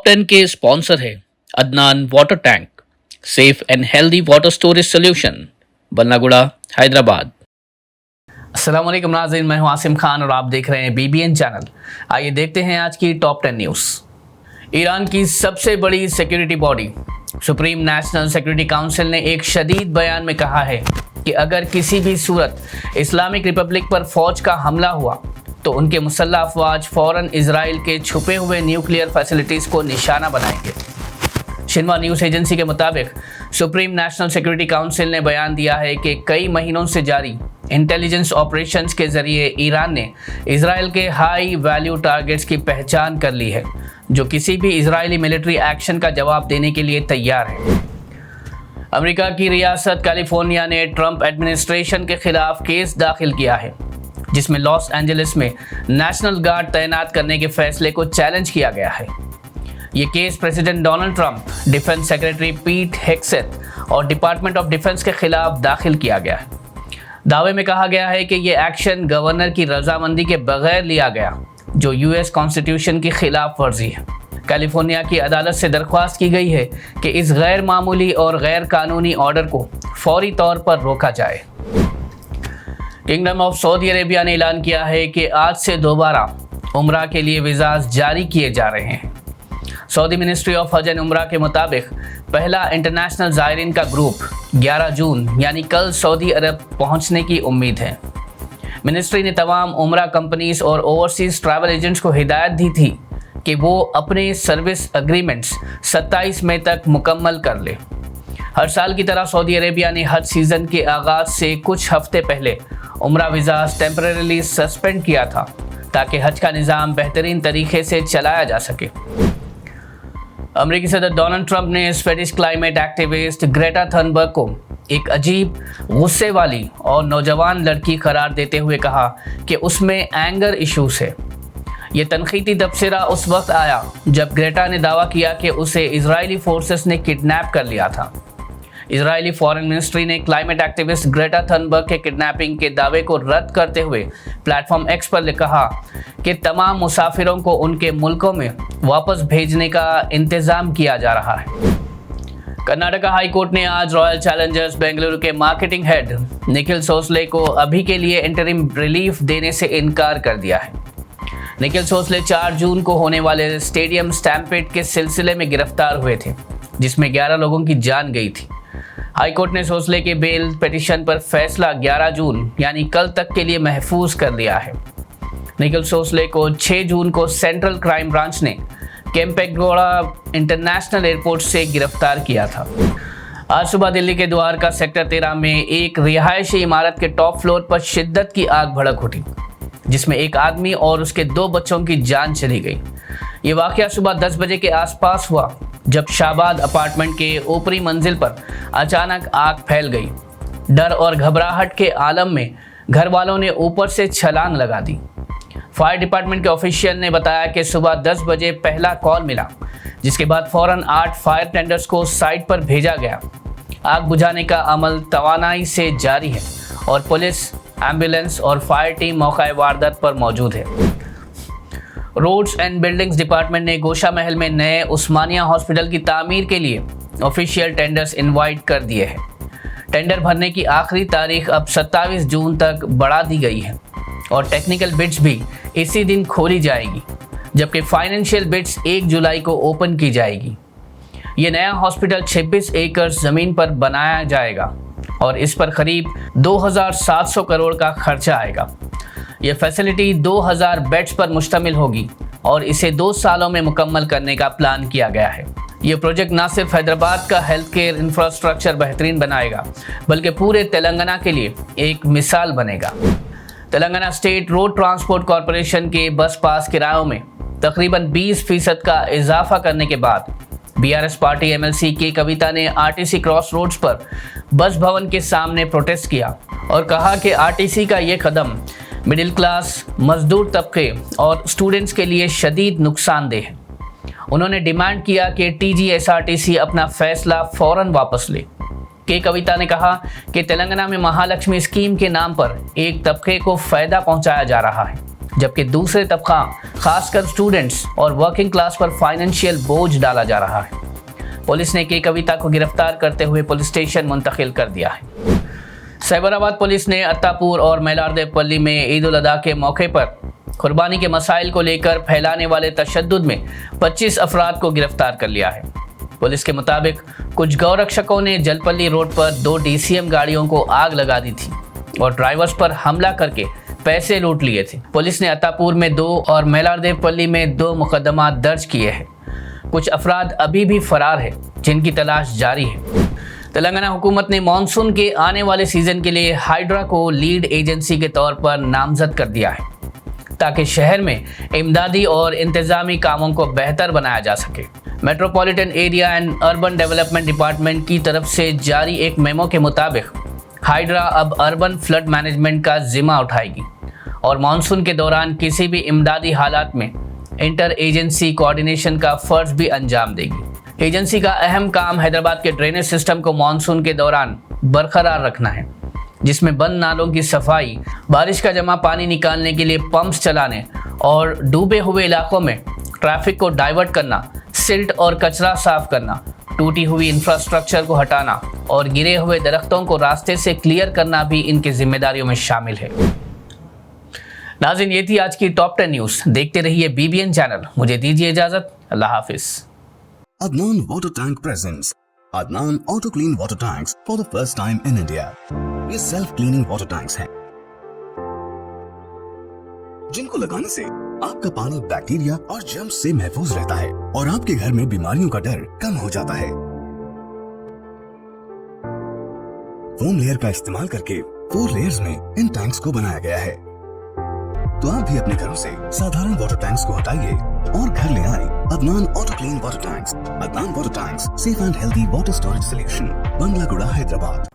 Top 10 के sponsor है Adnan water tank, safe and healthy water storage solution, Ballaguda, Hyderabad. अस्सलाम वालेकुम नाज़रीन, मैं हूं आसिम खान और आप देख रहे हैं BBN चैनल। आइए देखते हैं आज की टॉप 10 न्यूज़। ईरान की सबसे बड़ी security body supreme national security council ने एक शदीद बयान में कहा है कि अगर किसी भी सूरत इस्लामिक रिपब्लिक पर फौज का हमला हुआ तो उनके मुसल्लह अफवाज फ़ौरन इजराइल के छुपे हुए न्यूक्लियर फैसिलिटीज़ को निशाना बनाएंगे। शिन्वा न्यूज़ एजेंसी के मुताबिक सुप्रीम नेशनल सिक्योरिटी काउंसिल ने बयान दिया है कि कई महीनों से जारी इंटेलिजेंस ऑपरेशंस के जरिए ईरान ने इजराइल के हाई वैल्यू टारगेट्स की पहचान कर ली है, जो किसी भी इजरायली मिलिट्री एक्शन का जवाब देने के लिए तैयार है। अमेरिका की रियासत कैलिफोर्निया ने ट्रंप एडमिनिस्ट्रेशन के खिलाफ केस दाखिल किया है, जिसमें लॉस एंजलिस में नेशनल गार्ड तैनात करने के फैसले को चैलेंज किया गया है। ये case president Donald Trump, defence secretary पीट हेग्सेथ और डिपार्टमेंट ऑफ डिफेंस के खिलाफ दाखिल किया गया है। दावे में कहा गया है कि ये एक्शन गवर्नर की रजामंदी के बगैर लिया गया, जो US कॉन्स्टिट्यूशन की खिलाफ वर्जी है। कैलिफोर्निया की अदालत से दरख्वास्त की गई है कि इस गैर मामूली और गैर कानूनी ऑर्डर को फौरी तौर पर रोका जाए। किंगडम ऑफ सऊदी अरेबिया ने ऐलान किया है कि आज से दोबारा उम्रा के लिए वीज़ाज जारी किए जा रहे हैं। सऊदी मिनिस्ट्री ऑफ हज एंड उम्रा के मुताबिक पहला इंटरनेशनल ज़ायरीन का ग्रुप 11 जून यानी कल सऊदी अरब पहुंचने की उम्मीद है। मिनिस्ट्री ने तमाम उम्रा कंपनीज और ओवरसीज ट्रैवल एजेंट्स को हिदायत दी थी कि वो अपने सर्विस एग्रीमेंट्स 27 मई तक मुकम्मल कर ले। हर साल की तरह सऊदी अरेबिया ने हज सीज़न के आगाज़ से कुछ हफ्ते पहले उम्रा वीज़ाज टेम्परेरीली सस्पेंड किया था, ताकि हज का निज़ाम बेहतरीन तरीके से चलाया जा सके। अमेरिकी सदर डोनाल्ड ट्रंप ने Swedish climate activist Greta Thunberg को एक अजीब, गुस्से वाली और नौजवान लड़की करार देते हुए कहा कि उसमें एंगर इश्यूज है। ये तनकीदी तबसरा उस वक्त आया जब ग्रेटा ने दावा किया कि उसे इजरायली फोर्सेस ने किडनैप कर लिया था। इजरायली फॉरेन मिनिस्ट्री ने क्लाइमेट एक्टिविस्ट ग्रेटा थनबर्ग के किडनैपिंग के दावे को रद्द करते हुए प्लेटफॉर्म X पर कहा कि तमाम मुसाफिरों को उनके मुल्कों में वापस भेजने का इंतज़ाम किया जा रहा है। कर्नाटका हाई कोर्ट ने आज रॉयल चैलेंजर्स बेंगलुरु के मार्केटिंग हेड निखिल सोसले को अभी के लिए इंटरिम रिलीफ देने से इनकार कर दिया है। निखिल सोसले 4 जून को होने वाले स्टेडियम स्टैम्पेड के सिलसिले में गिरफ्तार हुए थे, जिसमें 11 लोगों की जान गई थी। हाईकोर्ट ने सोसले के बेल पिटीशन पर फैसला 11 जून यानी कल तक के लिए महफूज कर लिया है। निखिल सोसले को 6 जून को सेंट्रल क्राइम ब्रांच ने केम्पेगौड़ा इंटरनेशनल एयरपोर्ट से गिरफ्तार किया था। आज सुबह दिल्ली के द्वारका सेक्टर 13 में एक रिहायशी इमारत के टॉप फ्लोर पर शिद्दत की आग भड़क उठी, जिसमें एक आदमी और उसके 2 बच्चों की जान चली गई। ये वाकया सुबह 10 बजे के आसपास हुआ, जब शाबाद अपार्टमेंट के ऊपरी मंजिल पर अचानक आग फैल गई। डर और घबराहट के आलम में घर वालों ने ऊपर से छलांग लगा दी। फायर डिपार्टमेंट के ऑफिशियल ने बताया कि सुबह 10 बजे पहला कॉल मिला, जिसके बाद फौरन 8 फायर टेंडर्स को साइट पर भेजा गया। आग बुझाने का अमल तवानाई से जारी है और पुलिस, एम्बुलेंस और फायर टीम मौका वारदात पर मौजूद है। रोड्स एंड बिल्डिंग्स डिपार्टमेंट ने गोशा महल में नए उस्मानिया हॉस्पिटल की तामीर के लिए ऑफिशियल टेंडर्स इनवाइट कर दिए हैं। टेंडर भरने की आखिरी तारीख अब 27 जून तक बढ़ा दी गई है और टेक्निकल बिड्स भी इसी दिन खोली जाएगी, जबकि फाइनेंशियल बिड्स 1 जुलाई को ओपन की जाएगी। ये नया हॉस्पिटल 26 एकड़ ज़मीन पर बनाया जाएगा और इस पर करीब 2700 करोड़ का खर्चा आएगा। यह फैसिलिटी 2000 बेड्स पर मुश्तमिल होगी और इसे 2 सालों में मुकम्मल करने का प्लान किया गया है। यह प्रोजेक्ट न सिर्फ हैदराबाद का हेल्थ केयर इंफ्रास्ट्रक्चर बेहतरीन बनाएगा, बल्कि पूरे तेलंगाना के लिए एक मिसाल बनेगा। Telangana state road transport corporation के बस पास किरायों में तकरीबन 20% का इजाफा करने के बाद BRS पार्टी MLC के कविता ने RTC क्रॉस रोड्स पर बस भवन के सामने प्रोटेस्ट किया और कहा कि RTC का ये कदम मिडिल क्लास, मजदूर तबके और स्टूडेंट्स के लिए शदीद नुकसानदेह है। उन्होंने डिमांड किया कि TGSRTC अपना फैसला फ़ौरन वापस ले। के कविता ने कहा कि तेलंगाना में महालक्ष्मी स्कीम के नाम पर एक तबके को फ़ायदा पहुंचाया जा रहा है जबकि दूसरे तबका खासकर स्टूडेंट्स और वर्किंग क्लास पर फाइनेंशियल बोझ डाला जा रहा है। पुलिस ने के कविता को गिरफ्तार करते हुए पुलिस स्टेशन मुंतकिल कर दिया है। साइबराबाद पुलिस ने अत्तापुर और मैलारदेवपल्ली में ईद उल अदा के मौके पर कुर्बानी के मसाइल को लेकर फैलाने वाले तशद्दुद में 25 अफराद को गिरफ्तार कर लिया है। पुलिस के मुताबिक कुछ गौरक्षकों ने जलपल्ली रोड पर 2 DCM गाड़ियों को आग लगा दी थी और ड्राइवर्स पर हमला करके पैसे लूट लिए थे। पुलिस ने अत्तापुर में 2 और मैलारदेवपल्ली में 2 मुकदमा दर्ज किए हैं। कुछ अफराद अभी भी फरार है, जिनकी तलाश जारी है। तेलंगाना हुकूमत ने मानसून के आने वाले सीजन के लिए हाइड्रा को लीड एजेंसी के तौर पर नामजद कर दिया है, ताकि शहर में इमदादी और इंतजामी कामों को बेहतर बनाया जा सके। Metropolitan area and urban development department की तरफ से जारी एक मेमो के मुताबिक हाइड्रा अब अर्बन फ्लड मैनेजमेंट का जिम्मा उठाएगी और मानसून के दौरान किसी भी इमदादी हालात में इंटर एजेंसी कोऑर्डिनेशन का फर्ज भी अंजाम देगी। एजेंसी का अहम काम हैदराबाद के ड्रेनेज सिस्टम को मानसून के दौरान बरकरार रखना है, जिसमें बंद नालों की सफाई, बारिश का जमा पानी निकालने के लिए पंप्स चलाने और डूबे हुए इलाकों में ट्रैफिक को डाइवर्ट करना, सिल्ट और कचरा साफ करना, टूटी हुई इंफ्रास्ट्रक्चर को हटाना और गिरे हुए दरख्तों को रास्ते से क्लियर करना भी इनकी जिम्मेदारियों में शामिल है। नाज़रीन, ये थी आज की टॉप 10 न्यूज़। देखते रहिए BBN चैनल। मुझे दीजिए इजाजत। अल्लाह हाफिज। Adnan Water Tank presents Adnan Auto Clean Water Tanks for the first time in India. ये self cleaning water tanks हैं, जिनको लगाने से आपका पानी बैक्टीरिया और जर्म्स से महफूज रहता है और आपके घर में बीमारियों का डर कम हो जाता है। फोम लेयर का इस्तेमाल करके 4 लेयर्स में इन टैंक्स को बनाया गया है। तो आप भी अपने घरों से साधारण वाटर टैंक्स को हटाइए और घर ले आए Adnan auto clean water tanks. Adnan water tanks, safe and healthy water storage solution, Bangalaguda, Hyderabad.